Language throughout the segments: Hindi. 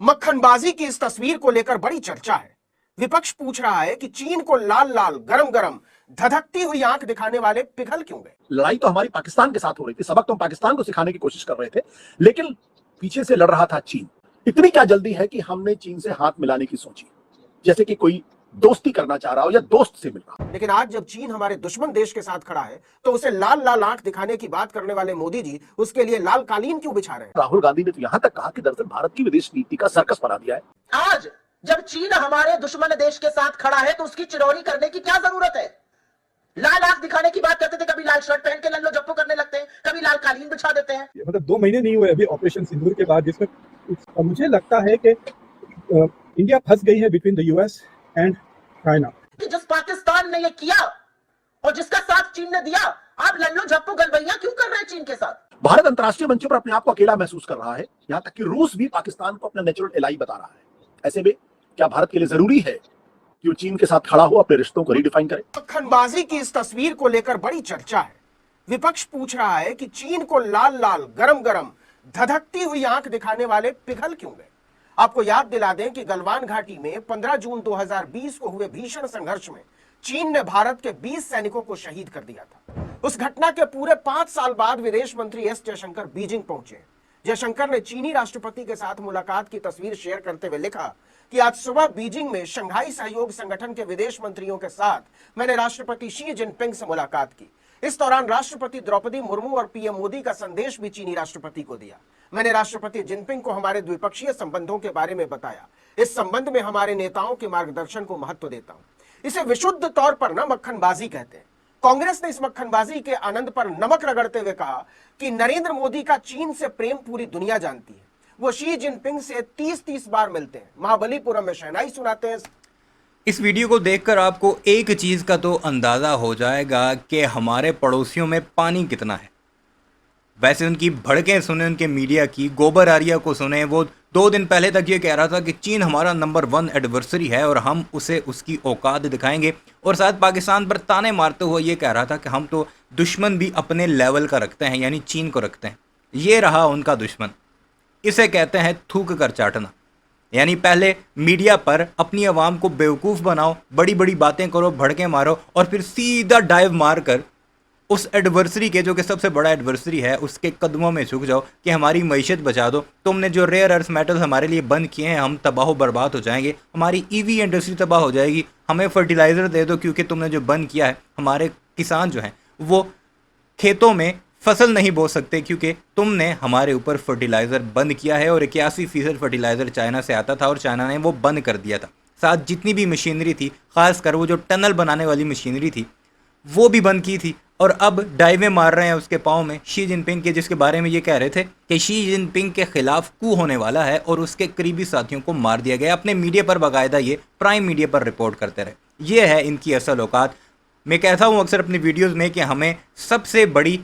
मक्खनबाजी की इस तस्वीर को लेकर बड़ी चर्चा है। विपक्ष पूछ रहा है कि चीन को लाल लाल गरम गरम धधकती हुई आंख दिखाने वाले पिघल क्यों गए। लड़ाई तो हमारी पाकिस्तान के साथ हो रही थी, सबक तो हम पाकिस्तान को सिखाने की कोशिश कर रहे थे, लेकिन पीछे से लड़ रहा था चीन। इतनी क्या जल्दी है कि हमने चीन से हाथ मिलाने की सोची, जैसे कि कोई दोस्ती करना चाह रहा हो या दोस्त से मिल रहा हो। लेकिन आज जब चीन हमारे दुश्मन देश के साथ खड़ा है तो उसे लाल लाल आंख दिखाने की बात करने वाले मोदी जी उसके लिए लाल कालीन क्यों बिछा रहे हैं। राहुल गांधी ने तो यहां तक कहा कि दरअसल भारत की विदेश नीति का सर्कस बना दिया है। आज जब चीन हमारे दुश्मन देश के साथ खड़ा है तो उसकी चिरौरी करने की क्या जरूरत है। लाल आंख दिखाने की बात करते थे, कभी लाल शर्ट पहन के लल्लो जप्पो करने लगते हैं, कभी लाल कालीन बिछा देते हैं। मतलब 2 महीने नहीं हुए अभी ऑपरेशन सिंदूर के बाद, जिसमें मुझे लगता है कि इंडिया फंस गई है between the US and China. जिस पाकिस्तान ने ये किया और जिसका साथ चीन ने दिया, आप लल्लो झप्पो गलबैया क्यों कर रहे हैं चीन के साथ। भारत अंतर्राष्ट्रीय मंचों पर अपने आप को अकेला महसूस कर रहा है, यहां तक कि रूस भी पाकिस्तान को अपना नेचुरल एलाई बता रहा है। ऐसे में क्या भारत के लिए जरूरी है कि वो चीन के साथ खड़ा हो, अपने रिश्तों को रिडिफाइन करे। मक्खनबाजी की इस तस्वीर को लेकर बड़ी चर्चा है। विपक्ष पूछ रहा है कि चीन को लाल लाल गरम गरम धधकती हुई आंख दिखाने वाले पिघल क्यों गए। आपको याद दिला दें कि गलवान घाटी में 15 जून 2020 को हुए भीषण संघर्ष में चीन ने भारत के 20 सैनिकों को शहीद कर दिया था। उस घटना के पूरे 5 साल बाद विदेश मंत्री एस जयशंकर बीजिंग पहुंचे। जयशंकर ने चीनी राष्ट्रपति के साथ मुलाकात की तस्वीर शेयर करते हुए लिखा कि आज सुबह बीजिंग में शंघाई सहयोग संगठन के विदेश मंत्रियों के साथ मैंने राष्ट्रपति शी जिनपिंग से मुलाकात की। इस दौरान राष्ट्रपति द्रौपदी मुर्मू और पीएम मोदी का संदेश भी चीनी राष्ट्रपति को दिया। मैंने राष्ट्रपति जिनपिंग को हमारे द्विपक्षीय संबंधों के बारे में बताया। इस संबंध में हमारे नेताओं के मार्गदर्शन को महत्व देता हूं। इसे विशुद्ध तौर पर न मक्खनबाजी कहते हैं। कांग्रेस ने इस मक्खनबाजी के आनंद पर नमक रगड़ते हुए कहा कि नरेंद्र मोदी का चीन से प्रेम पूरी दुनिया जानती है। वो शी जिनपिंग से 30-30 बार मिलते हैं, महाबलीपुरम में शहनाई सुनाते हैं। इस वीडियो को देखकर आपको एक चीज़ का तो अंदाज़ा हो जाएगा कि हमारे पड़ोसियों में पानी कितना है। वैसे उनकी भड़कें सुने, उनके मीडिया की, गोबर आर्या को सुने। वो 2 दिन पहले तक ये कह रहा था कि चीन हमारा नंबर 1 एडवर्सरी है और हम उसे उसकी औकात दिखाएंगे, और साथ पाकिस्तान पर ताने मारते हुए ये कह रहा था कि हम तो दुश्मन भी अपने लेवल का रखते हैं, यानी चीन को रखते हैं। ये रहा उनका दुश्मन। इसे कहते हैं थूक कर चाटना। यानी पहले मीडिया पर अपनी आवाम को बेवकूफ़ बनाओ, बड़ी बड़ी बातें करो, भड़के मारो, और फिर सीधा डाइव मार कर उस एडवर्सरी के, जो कि सबसे बड़ा एडवर्सरी है, उसके कदमों में झुक जाओ कि हमारी मईशत बचा दो। तुमने जो रेयर अर्थ मेटल्स हमारे लिए बंद किए हैं, हम तबाह बर्बाद हो जाएंगे, हमारी ईवी इंडस्ट्री तबाह हो जाएगी, हमें फर्टिलाइज़र दे दो क्योंकि तुमने जो बंद किया है, हमारे किसान जो हैं वो खेतों में फसल नहीं बो सकते क्योंकि तुमने हमारे ऊपर फर्टिलाइज़र बंद किया है। और 81% फर्टिलाइज़र चाइना से आता था और चाइना ने वो बंद कर दिया था। साथ जितनी भी मशीनरी थी, ख़ासकर वो जो टनल बनाने वाली मशीनरी थी, वो भी बंद की थी। और अब डाइवें मार रहे हैं उसके पाँव में शी जिनपिंग के, जिसके बारे में ये कह रहे थे कि शी जिनपिंग के खिलाफ कू होने वाला है और उसके करीबी साथियों को मार दिया गया। अपने मीडिया पर बाकायदा ये प्राइम मीडिया पर रिपोर्ट करते रहे। ये है इनकी असल औकात। मैं कहता हूँ अक्सर अपनी वीडियोज़ में कि हमें सबसे बड़ी,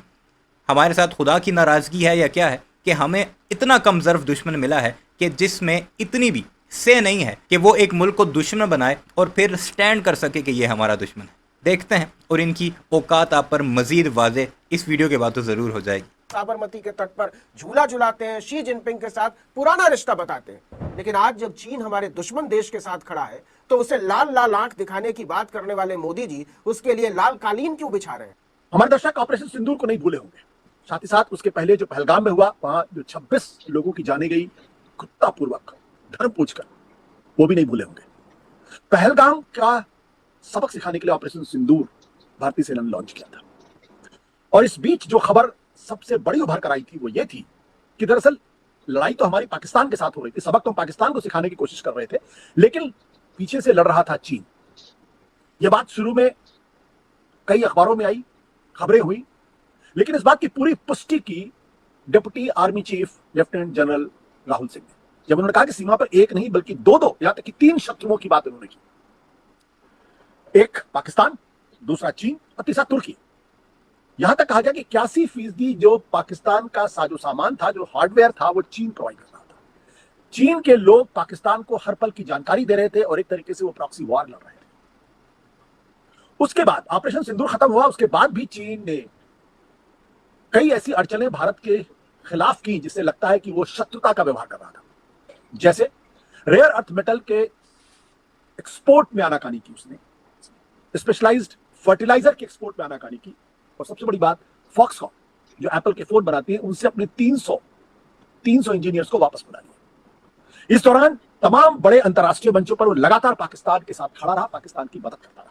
हमारे साथ खुदा की नाराज़गी है या क्या है कि हमें इतना कमज़र्व दुश्मन मिला है कि जिसमें इतनी भी से नहीं है कि वो एक मुल्क को दुश्मन बनाए और फिर स्टैंड कर सके कि ये हमारा दुश्मन है। देखते हैं, और इनकी औकात आप पर मजीद वाज़े इस वीडियो के बाद तो ज़रूर हो जाएगी। साबरमती के तट पर झूला झुलाते हैं, शी जिनपिंग के साथ पुराना रिश्ता बताते हैं। लेकिन आज जब चीन हमारे दुश्मन देश के साथ खड़ा है तो उसे लाल लाल आंख दिखाने की बात करने वाले मोदी जी उसके लिए लाल कालीन क्यों बिछा रहे हैं। हमारे दर्शक ऑपरेशन सिंदूर को नहीं भूले होंगे। साथ ही साथ उसके पहले जो पहलगाम में हुआ, वहां जो 26 लोगों की जाने गई कुत्तापूर्वक धर्म पूछकर, वो भी नहीं भूले होंगे। पहलगाम का सबक सिखाने के लिए ऑपरेशन सिंदूर भारतीय सेना ने लॉन्च किया था। और इस बीच जो खबर सबसे बड़ी उभर कर आई थी वो ये थी कि दरअसल लड़ाई तो हमारी पाकिस्तान के साथ हो रही थी, सबक तो हम पाकिस्तान को सिखाने की कोशिश कर रहे थे, लेकिन पीछे से लड़ रहा था चीन। यह बात शुरू में कई अखबारों में आई, खबरें हुई, लेकिन इस बात की पूरी पुष्टि की deputy army chief lieutenant general Rahul Singh ने, जब उन्होंने कहा कि सीमा पर एक नहीं बल्कि 2 यहां तक कि 3 शत्रुओं की बात उन्होंने की। एक पाकिस्तान, दूसरा चीन और तीसरा तुर्की। यहां तक कहा गया कि 81% जो पाकिस्तान का साजो सामान था, जो हार्डवेयर था, वो चीन प्रोवाइड कर रहा था। चीन के लोग पाकिस्तान को हर पल की जानकारी दे रहे थे और एक तरीके से वो प्रॉक्सी वॉर लड़ रहे थे। उसके बाद ऑपरेशन सिंदूर खत्म हुआ, उसके बाद भी चीन ने कई ऐसी अड़चनें भारत के खिलाफ की जिससे लगता है कि वो शत्रुता का व्यवहार कर रहा था। जैसे रेयर अर्थ मेटल के एक्सपोर्ट में आनाकानी की उसने, स्पेशलाइज्ड फर्टिलाइजर के एक्सपोर्ट में आनाकानी की, और सबसे बड़ी बात फॉक्सकॉन जो एप्पल के फोन बनाती है उनसे अपने 300 इंजीनियर्स को वापस बुला लिया। इस दौरान तमाम बड़े अंतरराष्ट्रीय मंचों पर वो लगातार पाकिस्तान के साथ खड़ा रहा, पाकिस्तान की मदद करता रहा।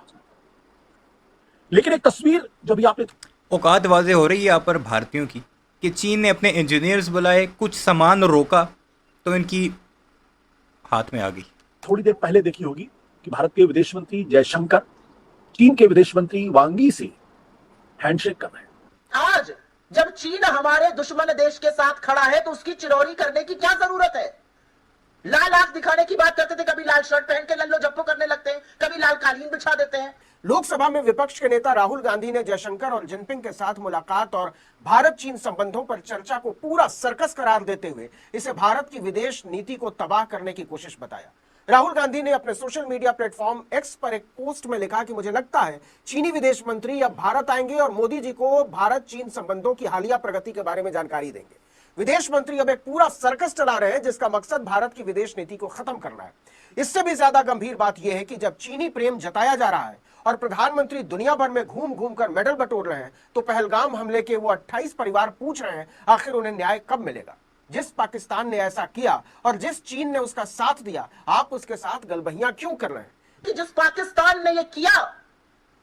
लेकिन एक तस्वीर जो भी आपने औकात वाजे हो रही है यहाँ पर भारतीयों की कि चीन ने अपने इंजीनियर्स बुलाए, कुछ सामान रोका तो इनकी हाथ में आ गई। थोड़ी देर पहले देखी होगी कि भारत के विदेश मंत्री जयशंकर चीन के विदेश मंत्री वांग यी से हैंडशेक कर रहे हैं। आज जब चीन हमारे दुश्मन देश के साथ खड़ा है तो उसकी चिरौरी करने की क्या जरूरत है? लाल आंख दिखाने की बात करते थे, कभी लाल शर्ट पहन के लल्लो जप्पो करने लगते हैं, कभी लाल कालीन बिछा देते हैं। लोकसभा में विपक्ष के नेता राहुल गांधी ने जयशंकर और जिनपिंग के साथ मुलाकात और भारत चीन संबंधों पर चर्चा को पूरा सर्कस करार देते हुए इसे भारत की विदेश नीति को तबाह करने की कोशिश बताया। राहुल गांधी ने अपने सोशल मीडिया प्लेटफॉर्म एक्स पर एक पोस्ट में लिखा कि मुझे लगता है चीनी विदेश मंत्री अब भारत आएंगे और मोदी जी को भारत चीन संबंधों की हालिया प्रगति के बारे में जानकारी देंगे। विदेश मंत्री अब एक पूरा सर्कस चला रहे हैं जिसका मकसद भारत की विदेश नीति को खत्म करना है। इससे भी ज्यादा गंभीर बात यह है कि जब चीनी प्रेम जताया जा रहा है और प्रधानमंत्री दुनिया भर में घूम घूम कर मेडल बटोर रहे हैं तो पहलगाम हमले के वो 28 परिवार पूछ रहे हैं आखिर उन्हें न्याय कब मिलेगा। जिस पाकिस्तान ने ऐसा किया और जिस चीन ने उसका साथ दिया, आप उसके साथ गलबहियां क्यों कर रहे हैं? कि जिस पाकिस्तान ने ये किया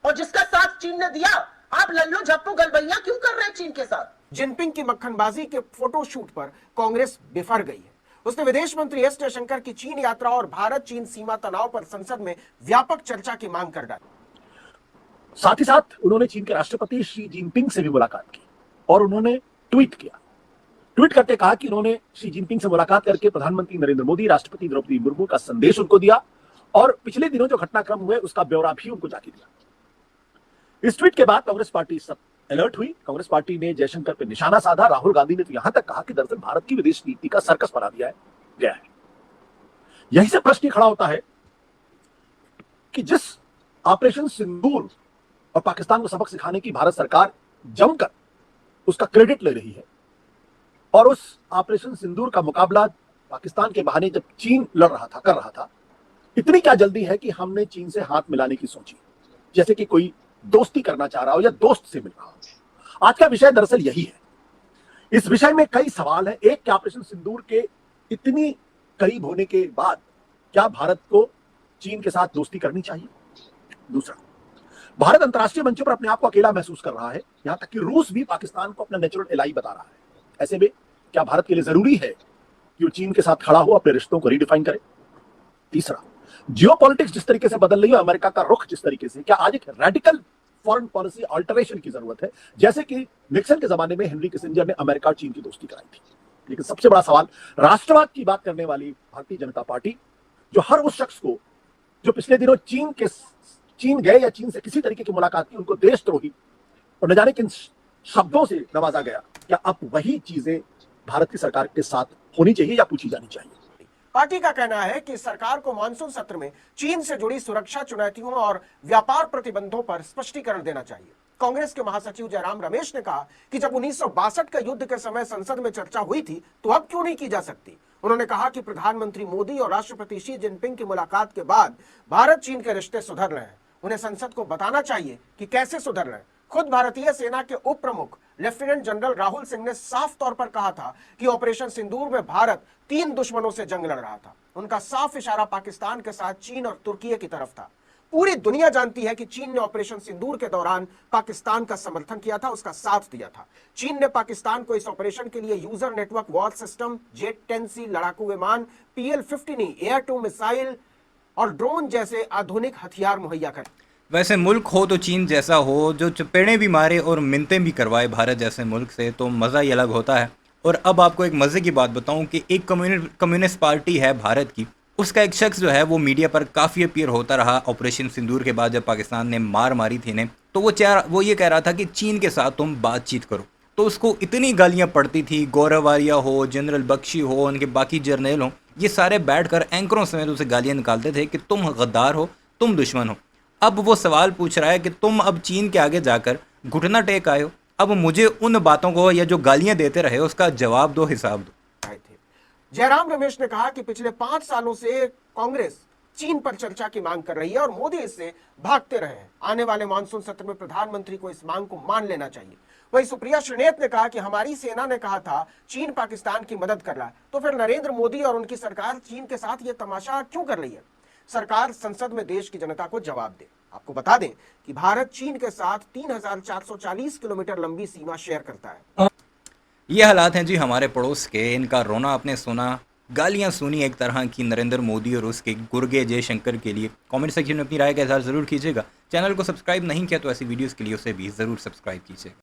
और जिसका साथ चीन ने दिया, आप लल्लो झप्पू गलबैया क्यों कर रहे हैं चीन के साथ? जिनपिंग की मक्खनबाजी के फोटो शूट पर कांग्रेस बिफर गई है। उसने विदेश मंत्री एस जयशंकर की चीन यात्रा और भारत चीन सीमा तनाव पर संसद में व्यापक चर्चा की मांग कर डाली। साथ ही साथ उन्होंने चीन के राष्ट्रपति शी जिनपिंग से भी मुलाकात की और उन्होंने ट्वीट किया। ट्वीट करते कहा कि उन्होंने शी जिनपिंग से मुलाकात करके प्रधानमंत्री नरेंद्र मोदी, राष्ट्रपति द्रौपदी मुर्मू का संदेश उनको दिया और पिछले दिनों जो घटनाक्रम हुए उसका ब्यौरा भी उनको जाके दिया। इस ट्वीट के बाद कांग्रेस पार्टी सब अलर्ट हुई। कांग्रेस पार्टी ने जयशंकर पर निशाना साधा। राहुल गांधी ने तो यहां तक कहा कि दरअसल भारत की विदेश नीति का सर्कस बना दिया गया है। यहीं से प्रश्न खड़ा होता है कि जिस ऑपरेशन सिंदूर और पाकिस्तान को सबक सिखाने की भारत सरकार जमकर उसका क्रेडिट ले रही है और उस ऑपरेशन सिंदूर का मुकाबला पाकिस्तान के बहाने जब चीन कर रहा था, इतनी क्या जल्दी है कि हमने चीन से हाथ मिलाने की सोची, जैसे कि कोई दोस्ती करना चाह रहा हो या दोस्त से मिल रहा हो। आज का विषय दरअसल यही है। इस विषय में कई सवाल हैं। एक, क्या ऑपरेशन सिंदूर के इतनी करीब होने के बाद क्या भारत को चीन के साथ दोस्ती करनी चाहिए? दूसरा, भारत अंतरराष्ट्रीय मंचों पर अपने आप को अकेला महसूस कर रहा है, यहां तक कि रूस भी पाकिस्तान को अपना नेचुरल एलाई बता रहा है। ऐसे में क्या भारत के लिए जरूरी है कि वो चीन के साथ खड़ा हो, अपने रिश्तों को रीडिफाइन करे? तीसरा, जियोपॉलिटिक्स जिस तरीके से बदल रही है, अमेरिका का रुख जिस तरीके से, क्या आज एक रेडिकल फॉरेन पॉलिसी अल्टरेशन की जरूरत है, जैसे कि निक्सन के जमाने में हेनरी किसिंजर ने अमेरिका और चीन की दोस्ती कराई थी? लेकिन सबसे बड़ा सवाल, राष्ट्रवाद की बात करने वाली भारतीय जनता पार्टी, जो हर उस शख्स को जो पिछले दिनों चीन गए या चीन से किसी तरीके की मुलाकात की, उनको देशद्रोही और न जाने किन शब्दों से नवाजा गया, क्या अब वही चीजें भारत की सरकार के साथ होनी चाहिए या पूछी जानी चाहिए? पार्टी का कहना है कि सरकार को मानसून सत्र में चीन से जुड़ी सुरक्षा चुनौतियों और व्यापार प्रतिबंधों पर स्पष्टीकरण देना चाहिए। कांग्रेस के महासचिव जयराम रमेश ने कहा कि जब 1962 का युद्ध के समय संसद में चर्चा हुई थी तो अब क्यों नहीं की जा सकती। उन्होंने कहा कि प्रधानमंत्री मोदी और राष्ट्रपति शी जिनपिंग की मुलाकात के बाद भारत चीन के रिश्ते सुधर रहे हैं। उन्हें संसद को बताना चाहिए कि कैसे सुधर रहे हैं। खुद भारतीय सेना के उप प्रमुख लेफ्टिनेंट जनरल राहुल सिंह ने साफ तौर पर कहा था कि ऑपरेशन सिंदूर में भारत 3 दुश्मनों से जंग लड़ रहा था। उनका साफ इशारा पाकिस्तान के साथ चीन और तुर्की की तरफ था। पूरी दुनिया जानती है कि चीन ने ऑपरेशन सिंदूर के दौरान पाकिस्तान का समर्थन किया था, उसका साथ दिया था। चीन ने पाकिस्तान को इस ऑपरेशन के लिए user network war system, jet 10C लड़ाकू विमान, PL-50 एयर टू मिसाइल और ड्रोन जैसे आधुनिक हथियार मुहैया कर। वैसे मुल्क हो तो चीन जैसा हो, जो चपेड़े भी मारे और मिन्नतें भी करवाए भारत जैसे मुल्क से, तो मज़ा ही अलग होता है। और अब आपको एक मज़े की बात बताऊं कि एक कम्युनिस्ट पार्टी है भारत की, उसका एक शख्स जो है वो मीडिया पर काफ़ी अपीयर होता रहा ऑपरेशन सिंदूर के बाद, जब पाकिस्तान ने मार मारी थी इन्हें, तो वो ये कह रहा था कि चीन के साथ तुम बातचीत करो। तो उसको इतनी गालियाँ पड़ती थी, गौरव आर्या हो, जनरल बख्शी हो, उनके बाकी जर्नल हो, ये सारे बैठकर एंकरों समेत उसे गालियाँ निकालते थे कि तुम गद्दार हो, तुम दुश्मन हो। अब वो सवाल पूछ रहा है कि तुम अब चीन के आगे जाकर घुटना टेक आए हो, अब मुझे उन बातों को या जो गालियां देते रहे उसका जवाब दो, हिसाब दो। जयराम रमेश ने कहा कि पिछले 5 सालों से कांग्रेस चीन पर चर्चा की मांग कर रही है और मोदी इससे भागते रहे हैं। आने वाले मानसून सत्र में प्रधानमंत्री को इस मांग को मान लेना चाहिए। वहीं सुप्रिया श्रीनेत ने कहा कि हमारी सेना ने कहा था चीन पाकिस्तान की मदद कर रहा है, तो फिर नरेंद्र मोदी और उनकी सरकार चीन के साथ ये तमाशा क्यों कर रही है? सरकार संसद में देश की जनता को जवाब दे। आपको बता दें कि भारत चीन के साथ 3440 किलोमीटर लंबी सीमा शेयर करता है। ये हालात हैं जी हमारे पड़ोस के। इनका रोना आपने सुना, गालियां सुनी एक तरह की नरेंद्र मोदी और उसके गुर्गे जयशंकर के लिए। कमेंट सेक्शन में अपनी राय का इज़हार ज़रूर कीजिएगा। चैनल को सब्सक्राइब नहीं किया तो ऐसी वीडियोस के लिए उसे भी ज़रूर सब्सक्राइब कीजिएगा।